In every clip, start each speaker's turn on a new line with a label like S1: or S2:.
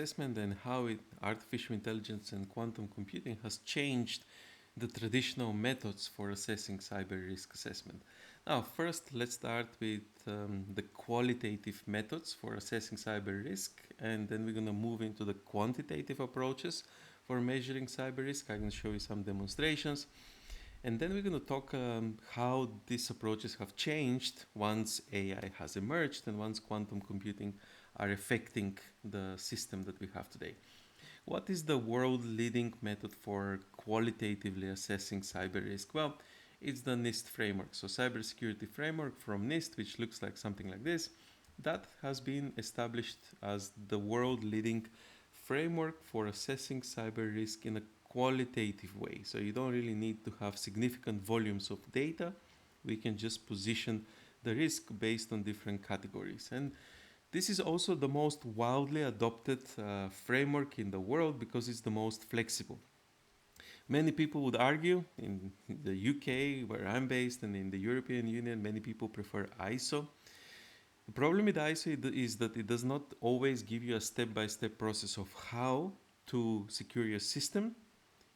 S1: assessment and how artificial intelligence and quantum computing has changed the traditional methods for assessing cyber risk assessment. Now, first, let's start with the qualitative methods for assessing cyber risk, and then we're going to move into the quantitative approaches for measuring cyber risk. I'm going to show you some demonstrations. And then we're going to talk how these approaches have changed once AI has emerged and once quantum computing are affecting the system that we have today. What is the world leading method for qualitatively assessing cyber risk? Well, it's the NIST framework. So, cybersecurity framework from NIST, which looks like something like this, that has been established as the world leading framework for assessing cyber risk in a qualitative way. So, you don't really need to have significant volumes of data. We can just position the risk based on different categories. And this is also the most widely adopted framework in the world because it's the most flexible. Many people would argue in the UK, where I'm based, and in the European Union, many people prefer ISO. The problem with ISO is that it does not always give you a step by step process of how to secure your system.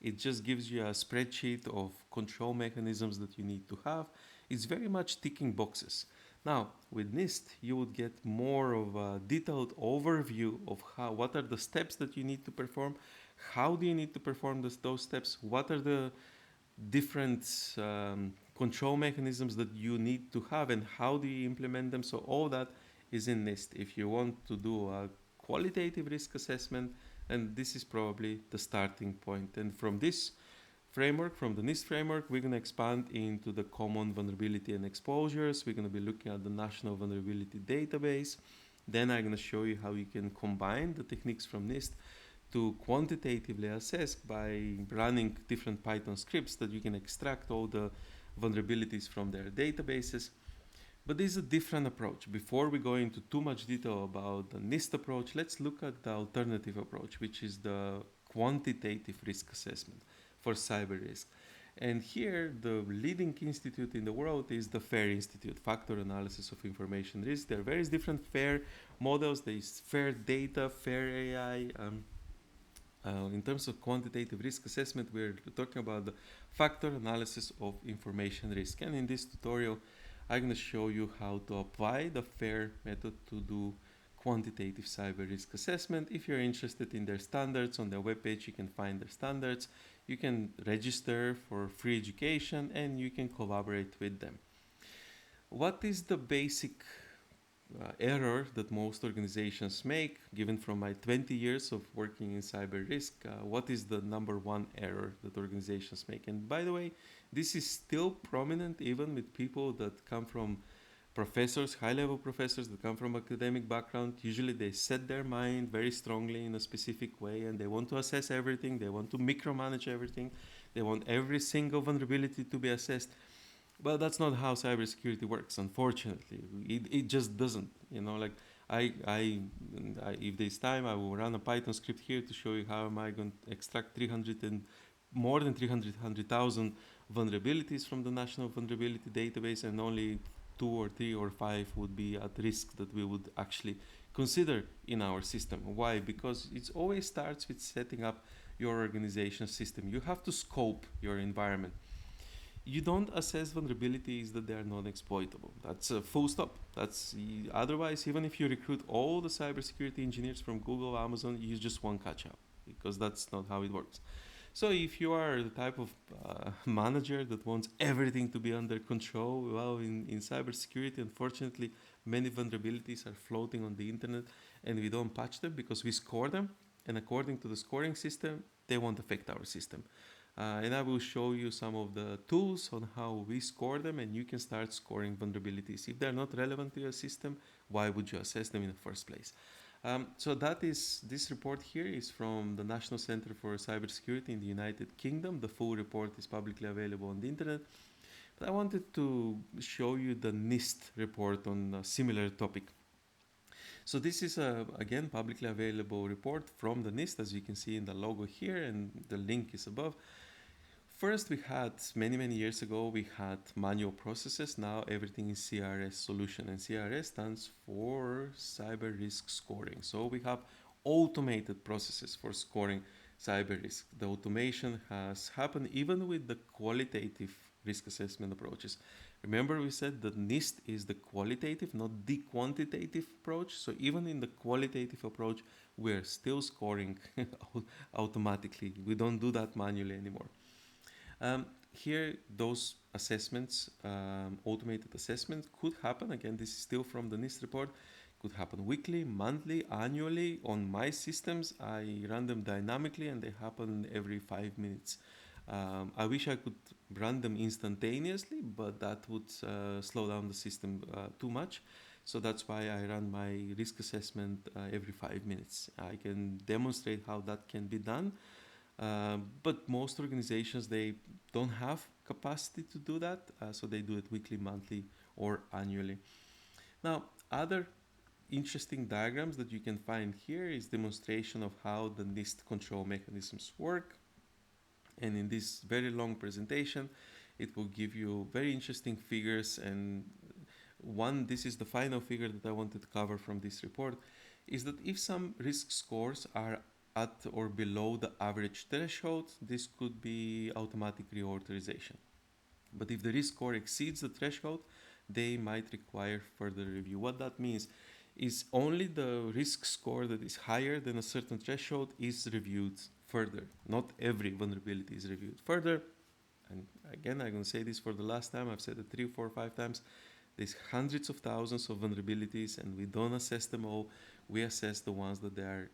S1: It just gives you a spreadsheet of control mechanisms that you need to have. It's very much ticking boxes. Now, with NIST, you would get more of a detailed overview of what are the steps that you need to perform, how do you need to perform those steps, what are the different control mechanisms that you need to have, and how do you implement them. So all that is in NIST. If you want to do a qualitative risk assessment, and this is probably the starting point. And from this framework, from the NIST framework, we're going to expand into the common vulnerability and exposures. We're going to be looking at the National Vulnerability Database. Then I'm going to show you how you can combine the techniques from NIST to quantitatively assess by running different Python scripts that you can extract all the vulnerabilities from their databases. But this is a different approach. Before we go into too much detail about the NIST approach, let's look at the alternative approach, which is the quantitative risk assessment for cyber risk. And here, the leading institute in the world is the FAIR Institute, Factor Analysis of Information Risk. There are various different FAIR models. There is FAIR Data, FAIR AI. In terms of quantitative risk assessment, we're talking about the factor analysis of information risk. And in this tutorial, I'm going to show you how to apply the FAIR method to do quantitative cyber risk assessment. If you're interested in their standards, on their webpage, you can find their standards. You can register for free education and you can collaborate with them. What is the basic error that most organizations make? Given from my 20 years of working in cyber risk, what is the number one error that organizations make? And by the way, this is still prominent even with people that come from professors, high-level professors that come from academic background. Usually they set their mind very strongly in a specific way and they want to assess everything. They want to micromanage everything. They want every single vulnerability to be assessed. Well, that's not how cybersecurity works, unfortunately. It just doesn't. Like if there's time, I will run a Python script here to show you how am I going to extract 300 and more than 300,000 vulnerabilities from the National Vulnerability Database, and only 2 or 3 or 5 would be at risk that we would actually consider in our system. Why? Because it always starts with setting up your organization system. You have to scope your environment. You don't assess vulnerabilities that they are non-exploitable. That's a full stop. Otherwise, even if you recruit all the cybersecurity engineers from Google, Amazon, you just won't catch up because that's not how it works. So if you are the type of manager that wants everything to be under control, well, in cybersecurity, unfortunately, many vulnerabilities are floating on the internet and we don't patch them because we score them. And according to the scoring system, they won't affect our system. And I will show you some of the tools on how we score them, and you can start scoring vulnerabilities. If they're not relevant to your system, why would you assess them in the first place? So this report here is from the National Center for Cybersecurity in the United Kingdom. The full report is publicly available on the internet. But I wanted to show you the NIST report on a similar topic. So this is again publicly available report from the NIST, as you can see in the logo here, and the link is above. First, we had many years ago, we had manual processes. Now everything is CRS solution, and CRS stands for cyber risk scoring. So we have automated processes for scoring cyber risk. The automation has happened even with the qualitative risk assessment approaches. Remember, we said that NIST is the qualitative, not the quantitative approach. So even in the qualitative approach, we're still scoring automatically. We don't do that manually anymore. Here, those assessments, automated assessments, could happen. Again, this is still from the NIST report. Could happen weekly, monthly, annually. On my systems, I run them dynamically, and they happen every 5 minutes. I wish I could run them instantaneously, but that would slow down the system too much. So that's why I run my risk assessment every 5 minutes. I can demonstrate how that can be done. But most organizations, they don't have capacity to do that, so they do it weekly, monthly, or annually. Now, other interesting diagrams that you can find here is demonstration of how the NIST control mechanisms work. And in this very long presentation, it will give you very interesting figures. And this is the final figure that I wanted to cover from this report, is that if some risk scores are at or below the average threshold, this could be automatic reauthorization. But if the risk score exceeds the threshold, they might require further review. What that means is only the risk score that is higher than a certain threshold is reviewed further. Not every vulnerability is reviewed further. And again, I'm going to say this for the last time. I've said it 3, 4, 5 times. There's hundreds of thousands of vulnerabilities, and we don't assess them all. We assess the ones that they are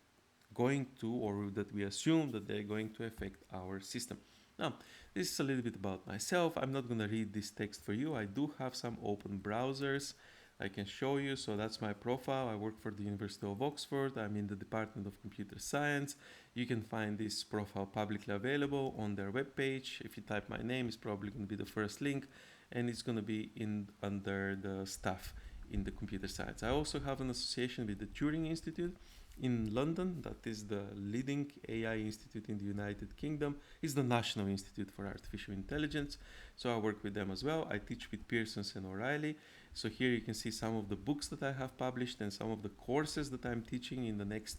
S1: going to, or that we assume that they're going to affect our system. Now, this is a little bit about myself. I'm not going to read this text for you. I do have some open browsers I can show you. So that's my profile. I work for the University of Oxford. I'm in the Department of Computer Science. You can find this profile publicly available on their webpage. If you type my name, it's probably going to be the first link, and it's going to be under the staff in the computer science. I also have an association with the Turing Institute in London. That is the leading AI institute in the United Kingdom. It's the National Institute for Artificial Intelligence. So I work with them as well. I teach with Pearson's and O'Reilly. So here you can see some of the books that I have published and some of the courses that I'm teaching in the next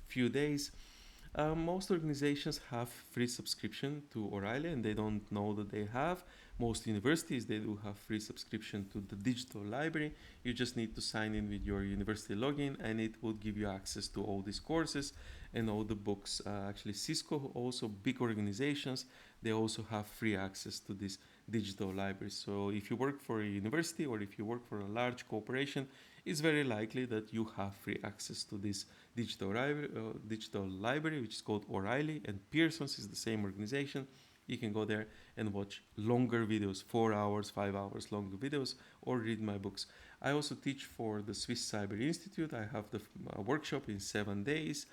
S1: few days. Most organizations have free subscription to O'Reilly, and they don't know that they have. Most universities, they do have free subscription to the digital library. You just need to sign in with your university login, and it will give you access to all these courses and all the books. Actually, Cisco, also big organizations, they also have free access to this digital library. So if you work for a university or if you work for a large corporation, it's very likely that you have free access to this digital library, which is called O'Reilly, and Pearson's is the same organization. You can go there and watch longer videos, 4 hours, 5 hours longer videos, or read my books. I also teach for the Swiss Cyber Institute. I have the workshop in 7 days.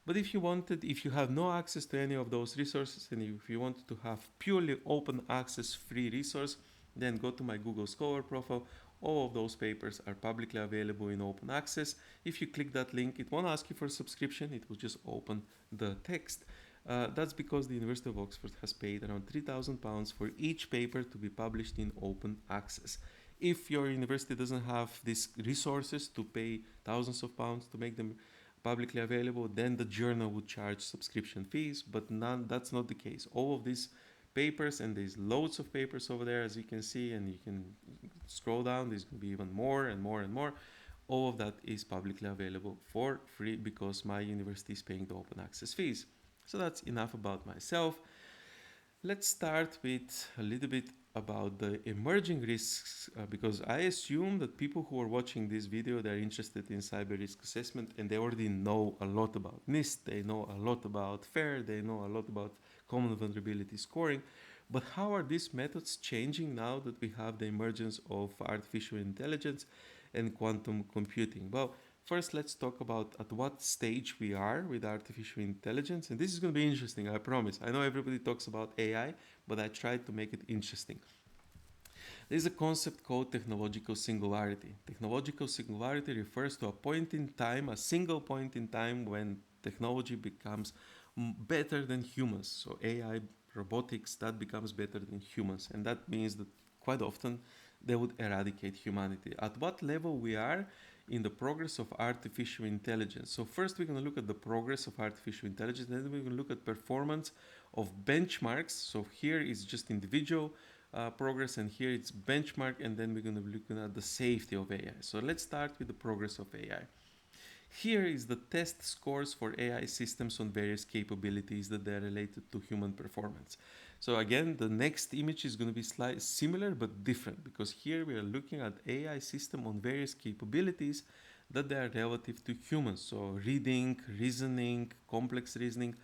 S1: But if you have no access to any of those resources, and if you wanted to have purely open access free resource, then go to my Google Scholar profile. All of those papers are publicly available in open access. If you click that link, it won't ask you for a subscription, it will just open the text. That's because the University of Oxford has paid around £3,000 for each paper to be published in open access. If your university doesn't have these resources to pay thousands of pounds to make them publicly available, then the journal would charge subscription fees, but that's not the case. All of these papers, and there's loads of papers over there, as you can see, and you can scroll down, there's going to be even more and more and more. All of that is publicly available for free because my university is paying the open access fees. So that's enough about myself. Let's start with a little bit about the emerging risks, because I assume that people who are watching this video, they're interested in cyber risk assessment, and they already know a lot about NIST, they know a lot about FAIR, they know a lot about common vulnerability scoring. But how are these methods changing now that we have the emergence of artificial intelligence and quantum computing? Well, first, let's talk about at what stage we are with artificial intelligence. And this is going to be interesting, I promise. I know everybody talks about AI, but I tried to make it interesting. There's a concept called technological singularity. Technological singularity refers to a point in time, a single point in time when technology becomes better than humans. So AI, robotics, that becomes better than humans. And that means that quite often they would eradicate humanity. At what level we are in the progress of artificial intelligence. So first we're going to look at the progress of artificial intelligence, then we're going to look at performance of benchmarks. So here is just individual progress, and here it's benchmark, and then we're going to be looking at the safety of AI. So let's start with the progress of AI. Here is the test scores for AI systems on various capabilities that are related to human performance. So again, the next image is going to be slightly similar but different, because here we are looking at AI system on various capabilities that they are relative to humans. So reading, reasoning, complex reasoning.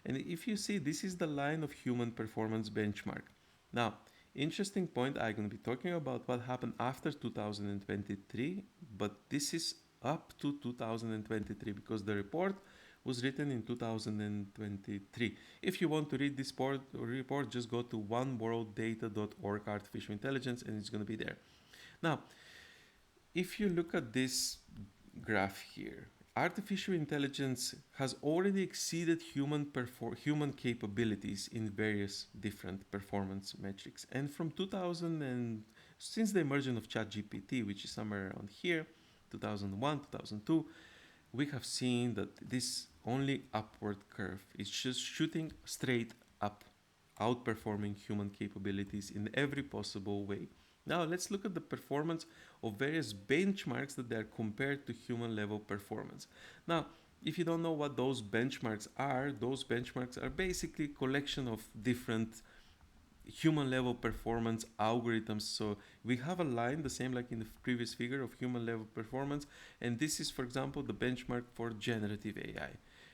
S1: And if you see, this is the line of human performance benchmark. Now, interesting point, I'm going to be talking about what happened after 2023, but this is up to 2023, because the report was written in 2023. If you want to read this report, just go to oneworlddata.org artificial intelligence, and it's going to be there. Now, if you look at this graph here, artificial intelligence has already exceeded human capabilities in various different performance metrics. And from 2000 and since the emergence of ChatGPT, which is somewhere around here, 2001, 2002, we have seen that this only upward curve is just shooting straight up, outperforming human capabilities in every possible way. Now let's look at the performance of various benchmarks that they are compared to human level performance. Now, if you don't know what those benchmarks are basically a collection of different human level performance algorithms. So we have a line, the same like in the previous figure, of human level performance, and this is, for example, the benchmark for generative AI.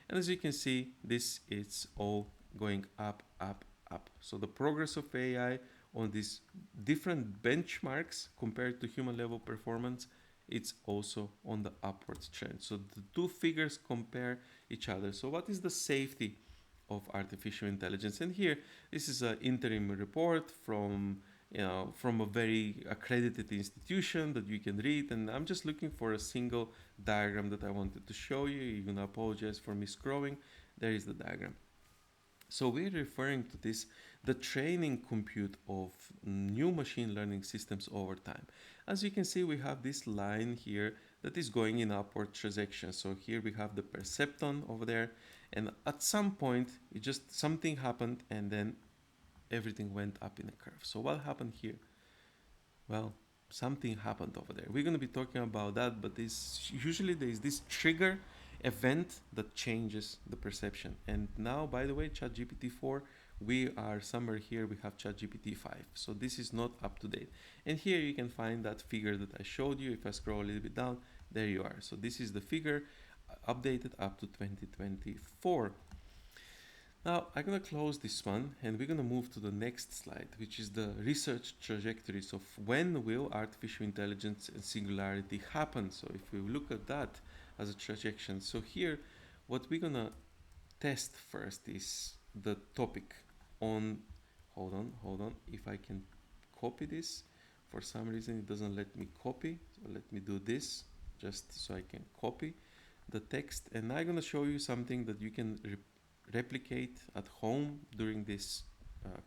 S1: And as you can see, this is all going up, up, up. So the progress of AI on these different benchmarks compared to human level performance, it's also on the upward trend. So the two figures compare each other. So what is the safety of artificial intelligence? And here, this is an interim report from a very accredited institution that you can read, and I'm just looking for a single diagram that I wanted to show you. Even apologize for me scrolling. There is the diagram. So we're referring to this, the training compute of new machine learning systems over time. As you can see, we have this line here that is going in upward trajectory. So here we have the perceptron over there, and at some point, something happened, and then everything went up in a curve. So what happened here? Well, something happened over there. We're going to be talking about that, but usually there is this trigger event that changes the perception. And now, by the way, ChatGPT 4, we are somewhere here, we have ChatGPT 5. So this is not up to date. And here you can find that figure that I showed you. If I scroll a little bit down, there you are. So this is the figure updated up to 2024. Now I'm going to close this one, and we're going to move to the next slide, which is the research trajectories of when will artificial intelligence and singularity happen. So if we look at that as a trajectory, so here what we're going to test first is the topic on, hold on, if I can copy this. For some reason it doesn't let me copy, so let me do this just so I can copy the text, and I'm going to show you something that you can replicate at home during this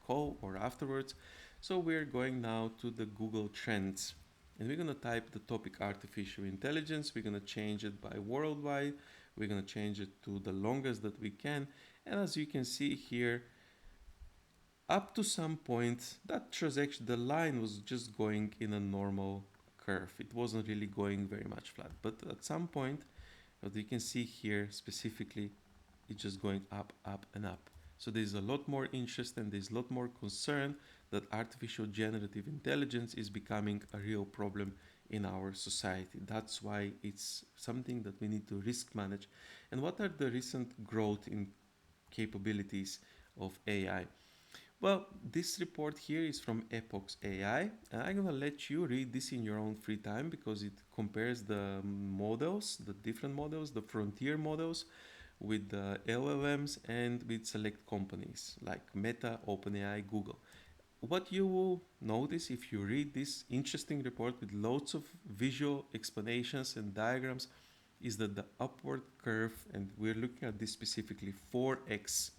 S1: call or afterwards. So we're going now to the Google Trends, and we're going to type the topic artificial intelligence. We're going to change it by worldwide. We're going to change it to the longest that we can. And as you can see here, up to some point, that trajectory, the line was just going in a normal curve. It wasn't really going very much flat. But at some point, as you can see here specifically, it's just going up, up, and up. So there's a lot more interest and there's a lot more concern that artificial generative intelligence is becoming a real problem in our society. That's why it's something that we need to risk manage. And what are the recent growth in capabilities of AI? Well, this report here is from Epoch's AI, and I'm gonna let you read this in your own free time because it compares the models, the different models, the frontier models, with the LLMs and with select companies like Meta, OpenAI, Google. What you will notice if you read this interesting report with lots of visual explanations and diagrams is that the upward curve, and we're looking at this specifically 4x.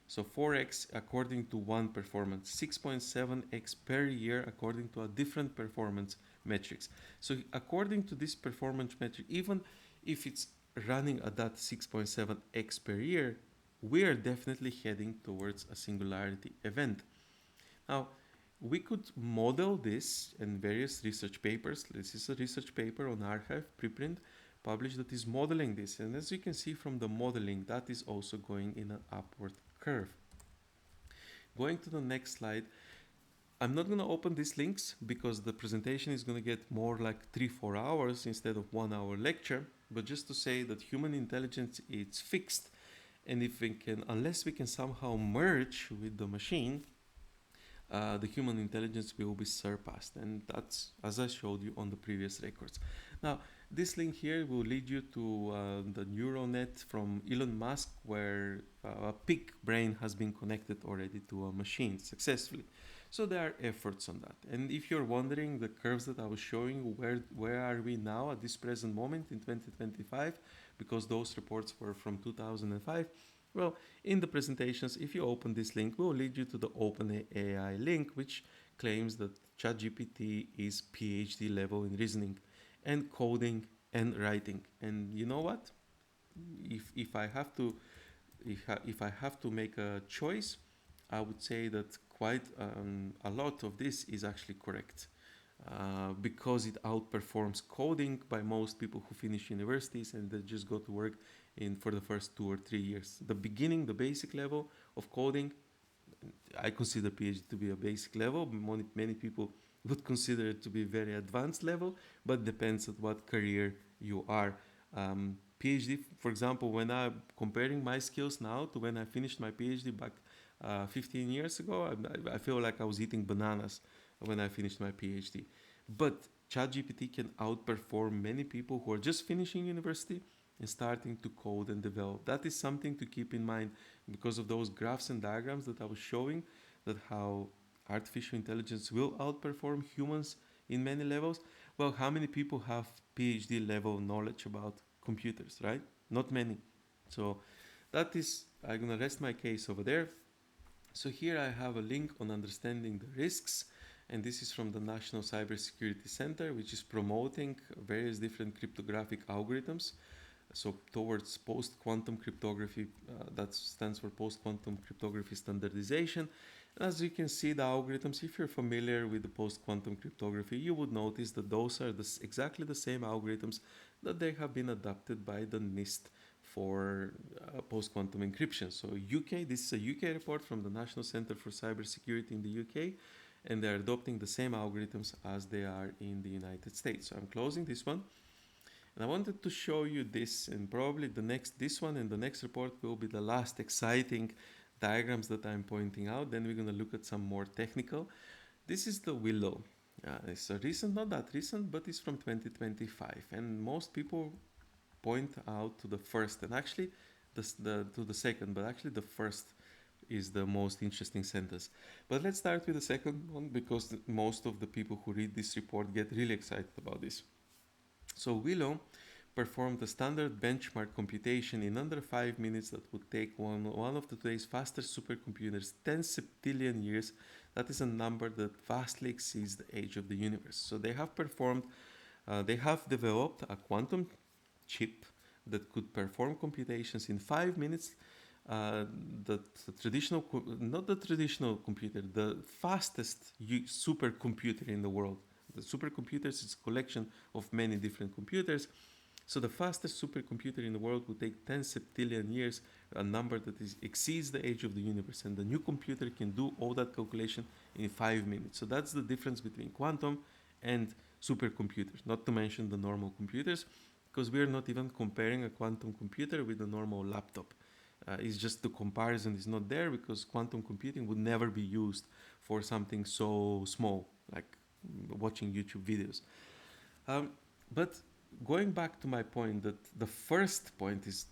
S1: So 4x according to one performance, 6.7x per year according to a different performance metrics. So according to this performance metric, even if it's running at that 6.7x per year, we are definitely heading towards a singularity event. Now, we could model this in various research papers. This is a research paper on archive preprint published that is modeling this. And as you can see from the modeling, that is also going in an upward curve. Going to the next slide, I'm not going to open these links because the presentation is going to get more like 3-4 hours instead of 1 hour lecture. But just to say that human intelligence is fixed, and if we can, unless we can somehow merge with the machine, the human intelligence will be surpassed, and that's as I showed you on the previous records. Now, this link here will lead you to the neural net from Elon Musk, where a pig brain has been connected already to a machine successfully. So there are efforts on that. And if you're wondering the curves that I was showing, where are we now at this present moment in 2025, because those reports were from 2005, well, in the presentations, if you open this link, we'll lead you to the OpenAI link, which claims that ChatGPT is PhD level in reasoning and coding and writing. And you know what? If I have to if I have to make a choice, I would say that quite a lot of this is actually correct. Because it outperforms coding by most people who finish universities and they just go to work in for the first 2 or 3 years. The beginning, the basic level of coding, I consider PhD to be a basic level. Many people would consider it to be very advanced level, but depends on what career you are. PhD, for example, when I'm comparing my skills now to when I finished my PhD back 15 years ago, I feel like I was eating bananas when I finished my PhD. But ChatGPT can outperform many people who are just finishing university and starting to code and develop. That is something to keep in mind because of those graphs and diagrams that I was showing, that how artificial intelligence will outperform humans in many levels. Well, how many people have PhD level knowledge about computers, right? Not many. So that is, I'm gonna rest my case over there. So here I have a link on understanding the risks, and this is from the National Cybersecurity Center, which is promoting various different cryptographic algorithms. So towards post-quantum cryptography, that stands for post-quantum cryptography standardization. And as you can see, the algorithms, if you're familiar with the post-quantum cryptography, you would notice that those are exactly the same algorithms that they have been adopted by the NIST for post-quantum encryption. So UK, this is a UK report from the National Center for Cybersecurity in the UK, and they're adopting the same algorithms as they are in the United States. So I'm closing this one. And I wanted to show you this, and probably this one and the next report will be the last exciting diagrams that I'm pointing out. Then we're going to look at some more technical. This is the Willow. It's a recent, not that recent, but it's from 2025. And most people point out to the first, and actually to the second, but actually the first is the most interesting sentence. But let's start with the second one because most of the people who read this report get really excited about this. So Willow performed a standard benchmark computation in under 5 minutes that would take one of today's fastest supercomputers 10 septillion years. That is a number that vastly exceeds the age of the universe. So they have developed a quantum chip that could perform computations in 5 minutes. The not the traditional computer, the fastest supercomputer in the world. The supercomputers is a collection of many different computers. So the fastest supercomputer in the world would take 10 septillion years, a number that exceeds the age of the universe. And the new computer can do all that calculation in 5 minutes. So that's the difference between quantum and supercomputers, not to mention the normal computers, because we are not even comparing a quantum computer with a normal laptop. It's just the comparison is not there because quantum computing would never be used for something so small like watching YouTube videos. But going back to my point, that the first point is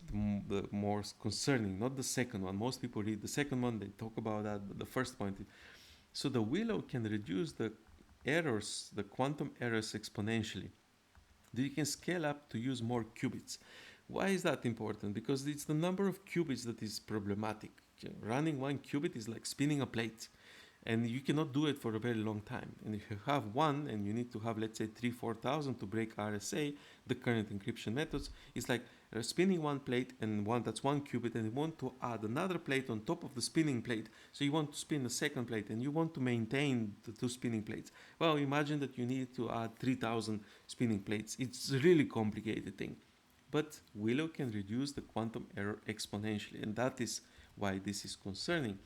S1: the most concerning, not the second one. Most people read the second one, they talk about that, but the first point is, so the Willow can reduce the errors, the quantum errors exponentially. You can scale up to use more qubits. Why is that important? Because it's the number of qubits that is problematic. Running one qubit is like spinning a plate. And you cannot do it for a very long time. And if you have one and you need to have, let's say, 3 4,000 to break RSA, the current encryption methods, it's like spinning one plate, and that's one qubit, and you want to add another plate on top of the spinning plate. So you want to spin a second plate and you want to maintain the two spinning plates. Well, imagine that you need to add 3,000 spinning plates. It's a really complicated thing. But Willow can reduce the quantum error exponentially, and that is why this is concerning.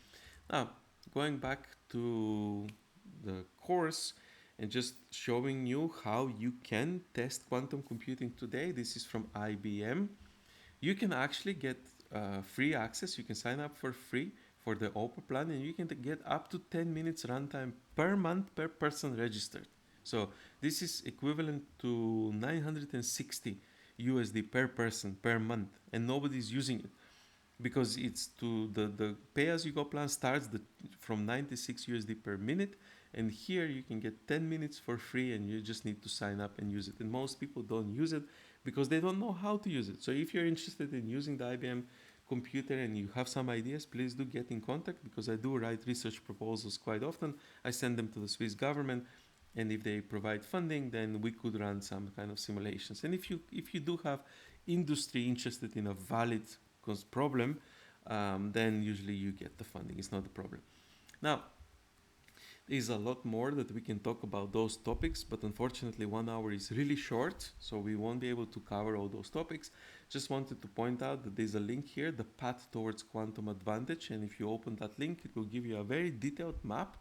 S1: Now, going back to the course and just showing you how you can test quantum computing today. This is from IBM. You can actually get free access. You can sign up for free for the Opera plan, and you can get up to 10 minutes runtime per month per person registered. So this is equivalent to 960 USD per person per month, and nobody's using it because it's to the pay as you go plan starts from 96 USD per minute, and here you can get 10 minutes for free, and you just need to sign up and use it. And most people don't use it because they don't know how to use it. So if you're interested in using the IBM computer and you have some ideas, please do get in contact, because I do write research proposals quite often. I send them to the Swiss government, and if they provide funding, then we could run some kind of simulations. And if you do have industry interested in a valid problem, then usually you get the funding. It's not a problem. Now, there's a lot more that we can talk about those topics, but unfortunately 1 hour is really short, so we won't be able to cover all those topics. Just wanted to point out that there's a link here, the path towards quantum advantage, and if you open that link, it will give you a very detailed map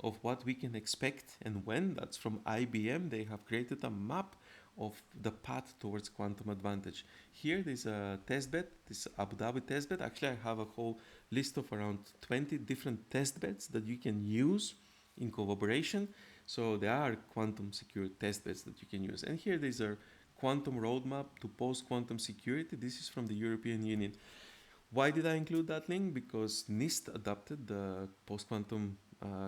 S1: of what we can expect and when. That's from IBM. They have created a map of the path towards quantum advantage. Here there's a testbed, this Abu Dhabi testbed. Actually, I have a whole list of around 20 different testbeds that you can use in collaboration. So there are quantum secure testbeds that you can use. And here there's a quantum roadmap to post-quantum security. This is from the European Union. Why did I include that link? Because NIST adopted the post-quantum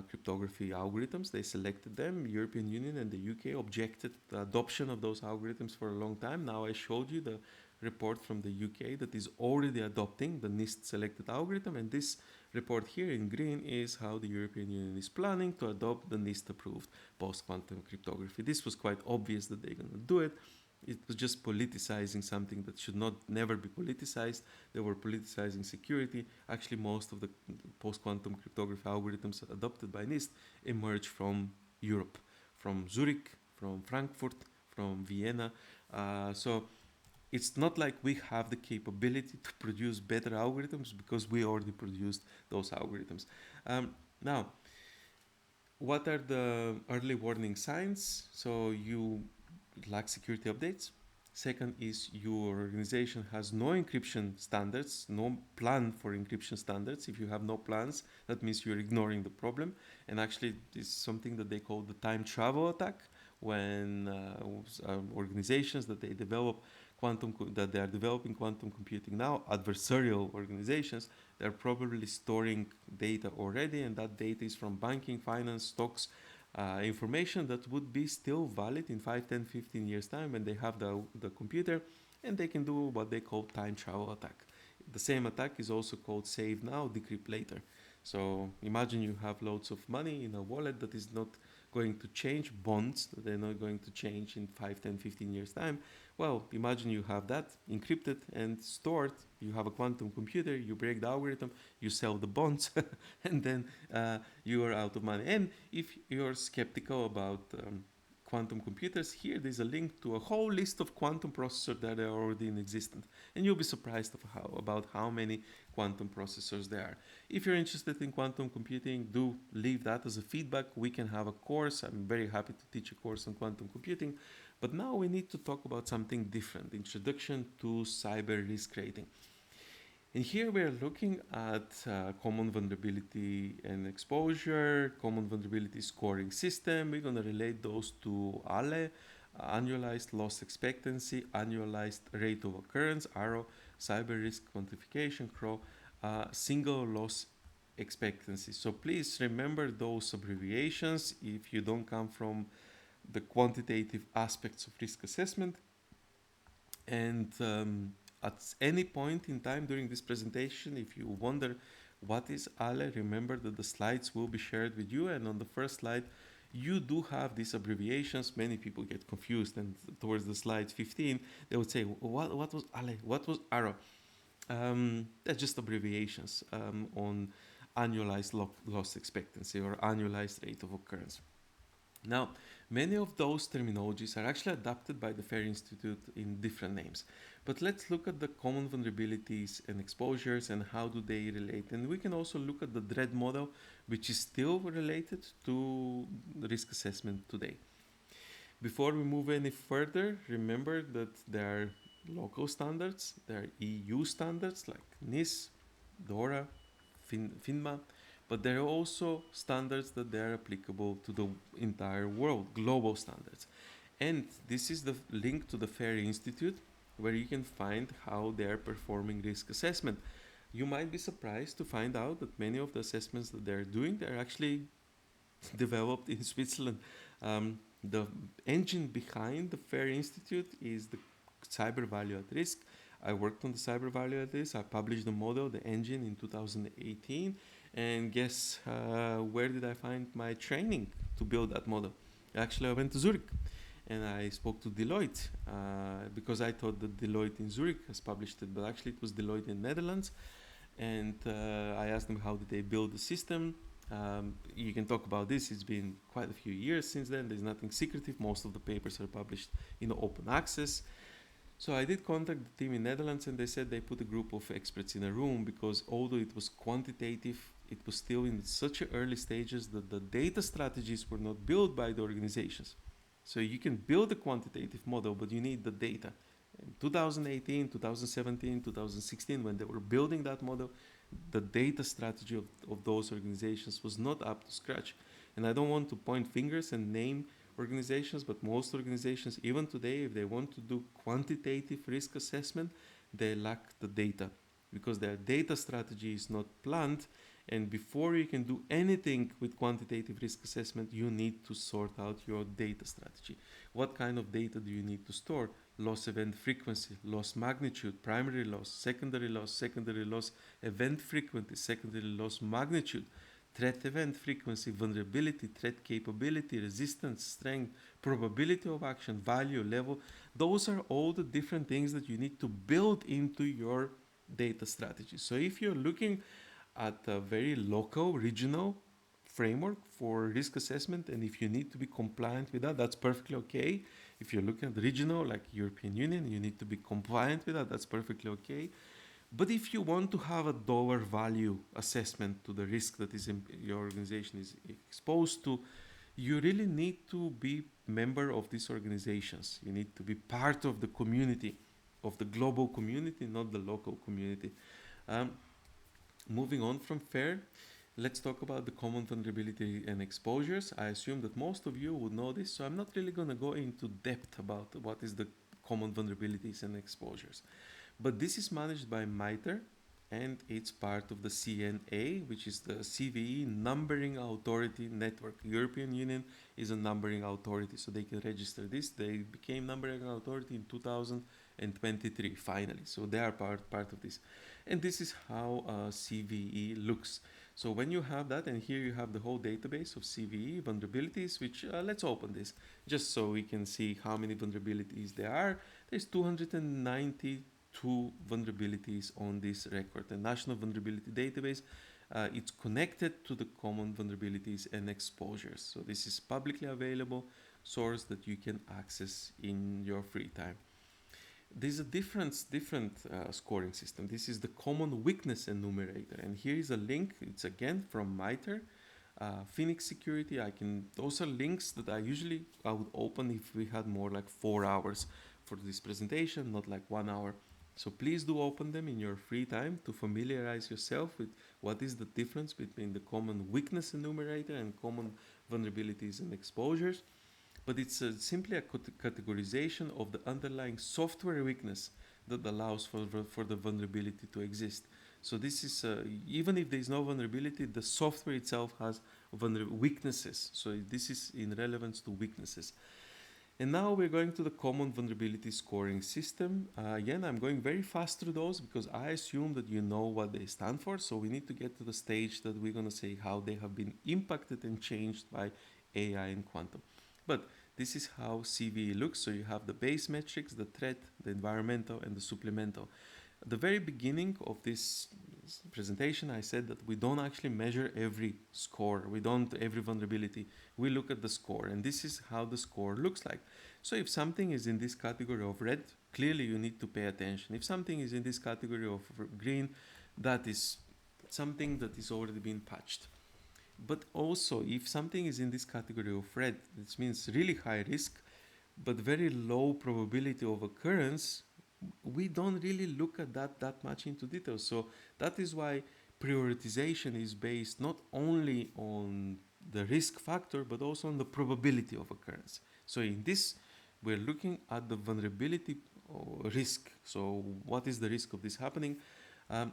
S1: cryptography algorithms. They selected them. European Union and the UK objected the adoption of those algorithms for a long time. Now I showed you the report from the UK that is already adopting the NIST selected algorithm, and this report here in green is how the European Union is planning to adopt the NIST approved post-quantum cryptography. This was quite obvious that they're going to do it. It was just politicizing something that should not never be politicized. They were politicizing security. Actually, most of the post-quantum cryptography algorithms adopted by NIST emerged from Europe, from Zurich, from Frankfurt, from Vienna. So it's not like we have the capability to produce better algorithms because we already produced those algorithms. Now, what are the early warning signs? So you lack security updates. Second is your organization has no encryption standards, no plan for encryption standards. If you have no plans, that means you're ignoring the problem. And actually, this is something that they call the time travel attack, when organizations that they develop that they are developing quantum computing now, adversarial organizations, they're probably storing data already, and that data is from banking, finance, stocks, information that would be still valid in 5, 10, 15 years time when they have the computer, and they can do what they call time travel attack. The same attack is also called save now, decrypt later. So imagine you have loads of money in a wallet that is not going to change, bonds that they're not going to change in 5, 10, 15 years time. Well, imagine you have that encrypted and stored. You have a quantum computer, you break the algorithm, you sell the bonds, and then you are out of money. And if you're skeptical about quantum computers, here there's a link to a whole list of quantum processors that are already in existence, and you'll be surprised about how many quantum processors there are. If you're interested in quantum computing, do leave that as a feedback. We can have a course. I'm very happy to teach a course on quantum computing, but now we need to talk about something different: introduction to cyber risk rating. And here we are looking at common vulnerability and exposure, common vulnerability scoring system. We're going to relate those to ALE, annualized loss expectancy, annualized rate of occurrence, ARO, cyber risk quantification, CRO, single loss expectancy. So please remember those abbreviations if you don't come from the quantitative aspects of risk assessment. And at any point in time during this presentation, if you wonder What is ALE? Remember that the slides will be shared with you, and on the first slide, you do have these abbreviations. Many people get confused, and towards the slide 15, they would say, what was ALE? What was ARO? That's just abbreviations on annualized loss expectancy or annualized rate of occurrence. Now, many of those terminologies are actually adapted by the FAIR Institute in different names. But let's look at the common vulnerabilities and exposures and how do they relate. And we can also look at the DREAD model, which is still related to risk assessment today. Before we move any further, remember that there are local standards, there are EU standards like NIS, DORA, FINMA, but there are also standards that they are applicable to the entire world, global standards. And this is the link to the FAIR Institute, where you can find how they are performing risk assessment. You might be surprised to find out that many of the assessments that they're doing, they're actually developed in Switzerland. The engine behind the FAIR Institute is the cyber value at risk. I worked on the cyber value at risk. I published the model, the engine, in 2018. And guess where did I find my training to build that model? Actually, I went to Zurich and I spoke to Deloitte because I thought that Deloitte in Zurich has published it, but actually it was Deloitte in Netherlands. And I asked them how did they build the system. You can talk about this. It's been quite a few years since then. There's nothing secretive. Most of the papers are published in open access. So I did contact the team in Netherlands, and they said they put a group of experts in a room because although it was quantitative, it was still in such early stages that the data strategies were not built by the organizations. So you can build a quantitative model, but you need the data. In 2018, 2017, 2016, when they were building that model, the data strategy of those organizations was not up to scratch. And I don't want to point fingers and name organizations, but most organizations, even today, if they want to do quantitative risk assessment, they lack the data because their data strategy is not planned. And before you can do anything with quantitative risk assessment, you need to sort out your data strategy. What kind of data do you need to store? Loss event frequency, loss magnitude, primary loss, secondary loss, event frequency, secondary loss magnitude, threat event frequency, vulnerability, threat capability, resistance, strength, probability of action, value, level. Those are all the different things that you need to build into your data strategy. So if you're looking at a very local, regional framework for risk assessment, and if you need to be compliant with that, that's perfectly okay. If you're looking at the regional, like European Union, you need to be compliant with that, that's perfectly okay. But if you want to have a dollar value assessment to the risk that is your organization is exposed to, you really need to be member of these organizations. You need to be part of the community, of the global community, not the local community. Moving on from FAIR, let's talk about the common vulnerability and exposures. I assume that most of you would know this, so I'm not really going to go into depth about what is the common vulnerabilities and exposures. But this is managed by MITRE, and it's part of the CNA, which is the CVE Numbering Authority Network. European Union is a numbering authority, so they can register this. They became numbering authority in 2023, finally. So they are part of this. And this is how CVE looks. So when you have that, and here you have the whole database of CVE vulnerabilities, which let's open this just so we can see how many vulnerabilities there are. There's 292 vulnerabilities on this record. The National Vulnerability Database, it's connected to the common vulnerabilities and exposures. So this is publicly available source that you can access in your free time. There's a different scoring system. This is the common weakness enumerator, and here is a link. It's again from MITRE, Phoenix Security. Those are links that I would open if we had more like 4 hours for this presentation, not like 1 hour. So please do open them in your free time to familiarize yourself with what is the difference between the common weakness enumerator and common vulnerabilities and exposures. But it's simply a categorization of the underlying software weakness that allows for the vulnerability to exist. So this is, even if there is no vulnerability, the software itself has weaknesses. So this is in relevance to weaknesses. And now we're going to the common vulnerability scoring system. Again, I'm going very fast through those because I assume that you know what they stand for. So we need to get to the stage that we're going to say how they have been impacted and changed by AI and quantum. But this is how CVE looks. So you have the base metrics, the threat, the environmental, and the supplemental. At the very beginning of this presentation, I said that we don't actually measure every score. We don't every vulnerability. We look at the score, and this is how the score looks like. So if something is in this category of red, clearly you need to pay attention. If something is in this category of green, that is something that is already been patched. But also, if something is in this category of red, this means really high risk, but very low probability of occurrence, we don't really look at that much into detail. So that is why prioritization is based not only on the risk factor, but also on the probability of occurrence. So in this, we're looking at the vulnerability or risk. So what is the risk of this happening? Um,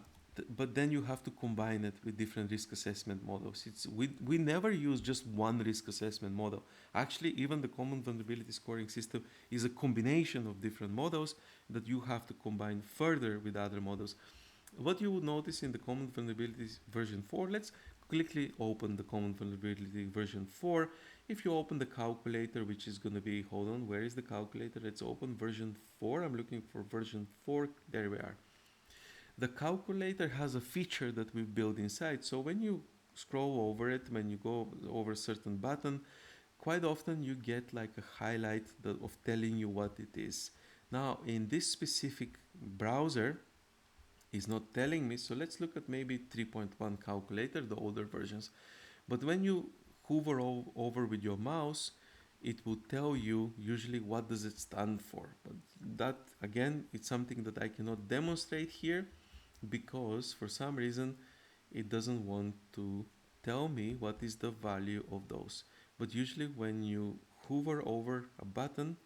S1: but then you have to combine it with different risk assessment models. We never use just one risk assessment model. Actually, even the common vulnerability scoring system is a combination of different models that you have to combine further with other models. What you would notice in the common vulnerabilities version 4, let's quickly open the common vulnerability version 4. If you open the calculator, which is going to be, hold on, where is the calculator? Let's open version 4. I'm looking for version 4. There we are. The calculator has a feature that we built inside. So when you scroll over it, when you go over a certain button, quite often you get like a highlight of telling you what it is. Now, in this specific browser, is not telling me. So let's look at maybe 3.1 calculator, the older versions. But when you hover over with your mouse, it will tell you usually what does it stand for. But that again, it's something that I cannot demonstrate here because for some reason it doesn't want to tell me what is the value of those. But usually when you hover over a button,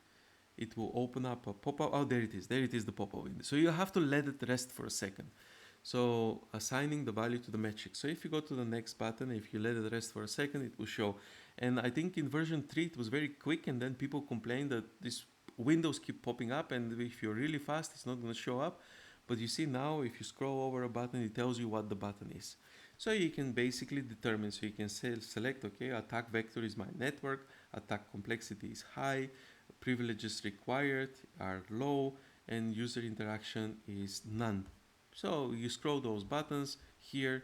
S1: it will open up a pop-up. Oh, there it is. There it is, the pop-up window. So you have to let it rest for a second. So assigning the value to the metric. So if you go to the next button, if you let it rest for a second, it will show. And I think in version 3, it was very quick. And then people complained that these windows keep popping up. And if you're really fast, it's not going to show up. But you see now, if you scroll over a button, it tells you what the button is. So you can basically determine, so you can select, okay, attack vector is my network, attack complexity is high, privileges required are low, and user interaction is none. So you scroll those buttons here,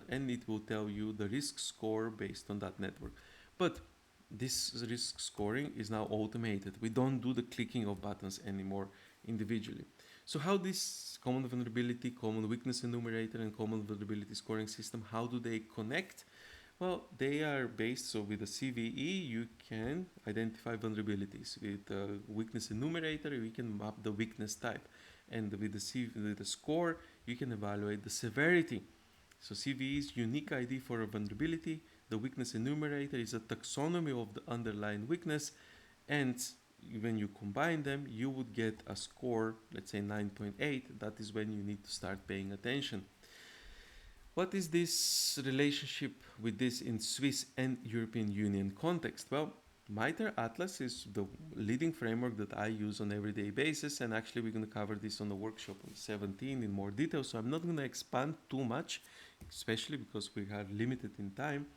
S1: and it will tell you the risk score based on that network. But this risk scoring is now automated. We don't do the clicking of buttons anymore individually. So how this common vulnerability, common weakness enumerator, and common vulnerability scoring system, how do they connect? Well, they are based, so with the CVE, you can identify vulnerabilities. With the weakness enumerator, we can map the weakness type. And with the score, you can evaluate the severity. So CVE is unique ID for a vulnerability. The weakness enumerator is a taxonomy of the underlying weakness. And when you combine them, you would get a score, let's say 9.8. That is when you need to start paying attention. What is this relationship with this in Swiss and European Union context? Well, MITRE Atlas is the leading framework that I use on an everyday basis, and actually we're going to cover this on the workshop on 17 in more detail, so I'm not going to expand too much, especially because we are limited in time.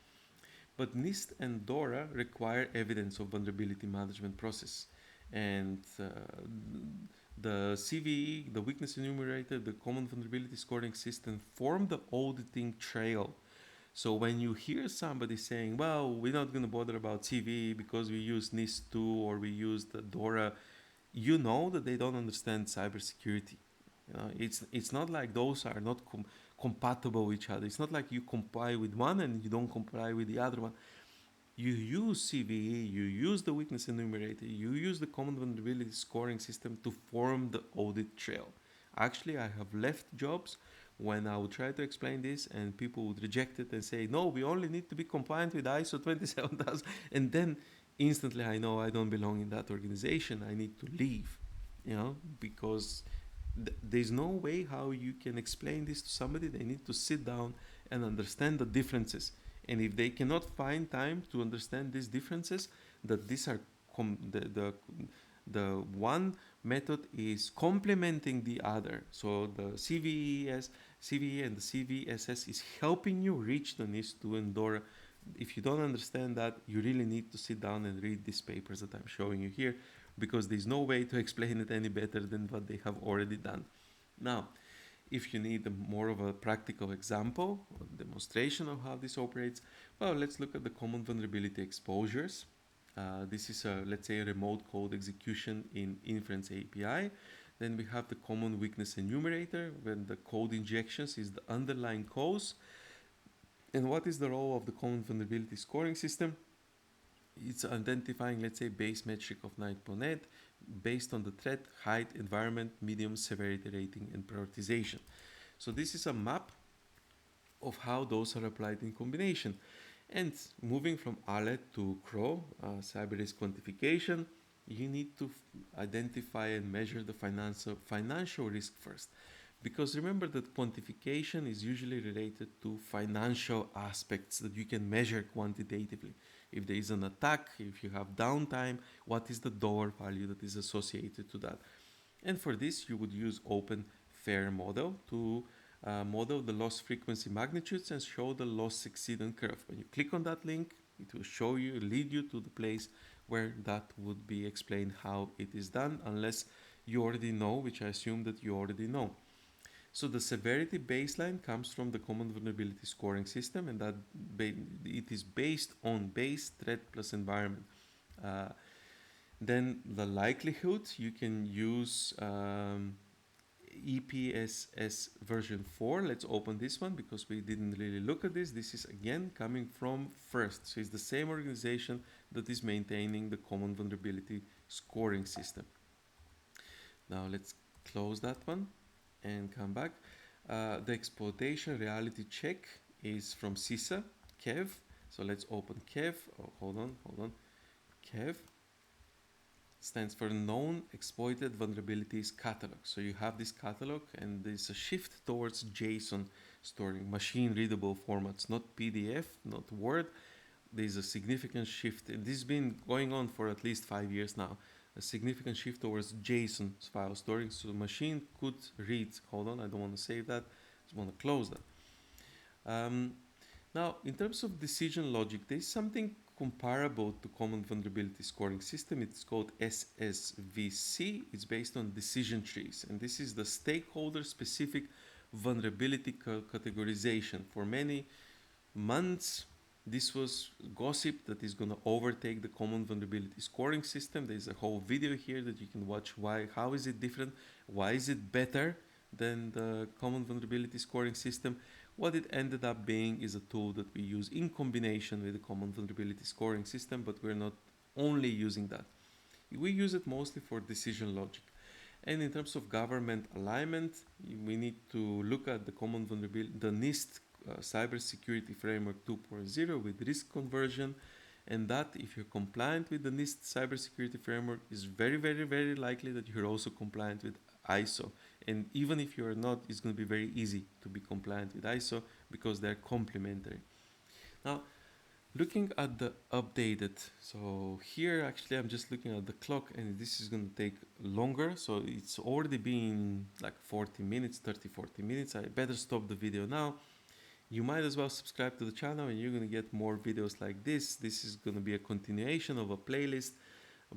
S1: But NIST and DORA require evidence of vulnerability management process. And the CVE, the weakness enumerator, the common vulnerability scoring system form the auditing trail. So when you hear somebody saying, well, we're not going to bother about CVE because we use NIST 2 or we use the DORA, you know that they don't understand cybersecurity. It's not like those are not compatible with each other. It's not like you comply with one and you don't comply with the other one. You use CVE, you use the weakness enumerator, you use the common vulnerability scoring system to form the audit trail. Actually, I have left jobs when I would try to explain this and people would reject it and say, no, we only need to be compliant with ISO 27000. And then instantly I know I don't belong in that organization. I need to leave, because there's no way how you can explain this to somebody. They need to sit down and understand the differences. And if they cannot find time to understand these differences, that these are the one method is complementing the other. So the CVE and the CVSS is helping you reach the NIST2 and DORA. If you don't understand that, you really need to sit down and read these papers that I'm showing you here, because there's no way to explain it any better than what they have already done. Now, if you need more of a practical example, or demonstration of how this operates, well, let's look at the common vulnerability exposures. This is, let's say, a remote code execution in Inference API. Then we have the common weakness enumerator, when the code injections is the underlying cause. And what is the role of the common vulnerability scoring system? It's identifying, let's say, base metric of 9.8 based on the threat, height, environment, medium, severity rating, and prioritization. So this is a map of how those are applied in combination. And moving from ALET to CRO, cyber risk quantification, you need to identify and measure the financial risk first. Because remember that quantification is usually related to financial aspects that you can measure quantitatively. If there is an attack, if you have downtime, what is the dollar value that is associated to that? And for this, you would use open fair model to model the loss frequency magnitudes and show the loss succeedance curve. When you click on that link, it will show you, lead you to the place where that would be explained how it is done, unless you already know, which I assume that you already know. So the severity baseline comes from the common vulnerability scoring system, and that it is based on base, threat plus environment. Then the likelihood, you can use EPSS version 4. Let's open this one because we didn't really look at this. This is again coming from FIRST. So it's the same organization that is maintaining the common vulnerability scoring system. Now let's close that one and come back. The exploitation reality check is from CISA, KEV. So let's open KEV. Oh, hold on. KEV stands for Known Exploited Vulnerabilities Catalog. So you have this catalog, and there's a shift towards JSON storing, machine readable formats, not PDF, not Word. There's a significant shift, and this has been going on for at least 5 years now. A significant shift towards JSON file storage, so the machine could read. Hold on, I don't want to save that. I just want to close that. Now, in terms of decision logic, there's something comparable to common vulnerability scoring system. It's called SSVC. It's based on decision trees, and this is the stakeholder specific vulnerability categorization. For many months, this was gossip that is going to overtake the common vulnerability scoring system. There's a whole video here that you can watch. How is it different? Why is it better than the common vulnerability scoring system? What it ended up being is a tool that we use in combination with the common vulnerability scoring system, but we're not only using that. We use it mostly for decision logic. And in terms of government alignment, we need to look at the common vulnerability, the NIST Cybersecurity Framework 2.0 with risk conversion, and that if you're compliant with the NIST Cybersecurity Framework, is very, very, very likely that you're also compliant with ISO. And even if you're not, it's going to be very easy to be compliant with ISO because they're complementary. Now, looking at the updated, so here actually I'm just looking at the clock, and this is going to take longer. So it's already been like 40 minutes, 30-40 minutes. I better stop the video now. You might as well subscribe to the channel, and you're going to get more videos like this. This is going to be a continuation of a playlist,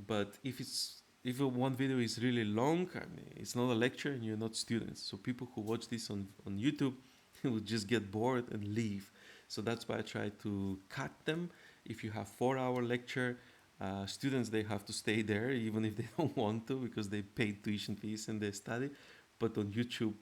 S1: but if one video is really long, I mean, it's not a lecture and you're not students. So people who watch this on YouTube will just get bored and leave. So that's why I try to cut them. If you have 4-hour lecture, students, they have to stay there even if they don't want to, because they paid tuition fees and they study. But on YouTube,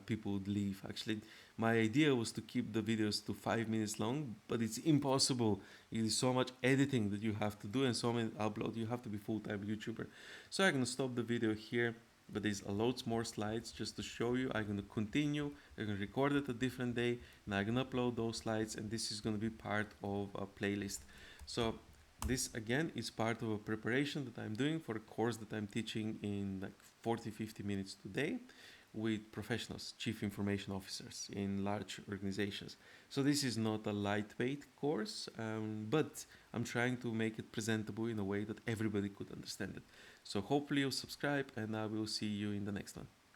S1: people would leave. Actually, my idea was to keep the videos to 5 minutes long, but it's impossible. It is so much editing that you have to do and so many upload. You have to be full-time YouTuber. So I'm going to stop the video here, but there's a loads more slides just to show you. I'm going to continue. I'm going to record it a different day, and I'm going to upload those slides, and this is going to be part of a playlist. So this again is part of a preparation that I'm doing for a course that I'm teaching in like 40-50 minutes today, with professionals, chief information officers in large organizations. So this is not a lightweight course, but I'm trying to make it presentable in a way that everybody could understand it. So hopefully you'll subscribe, and I will see you in the next one.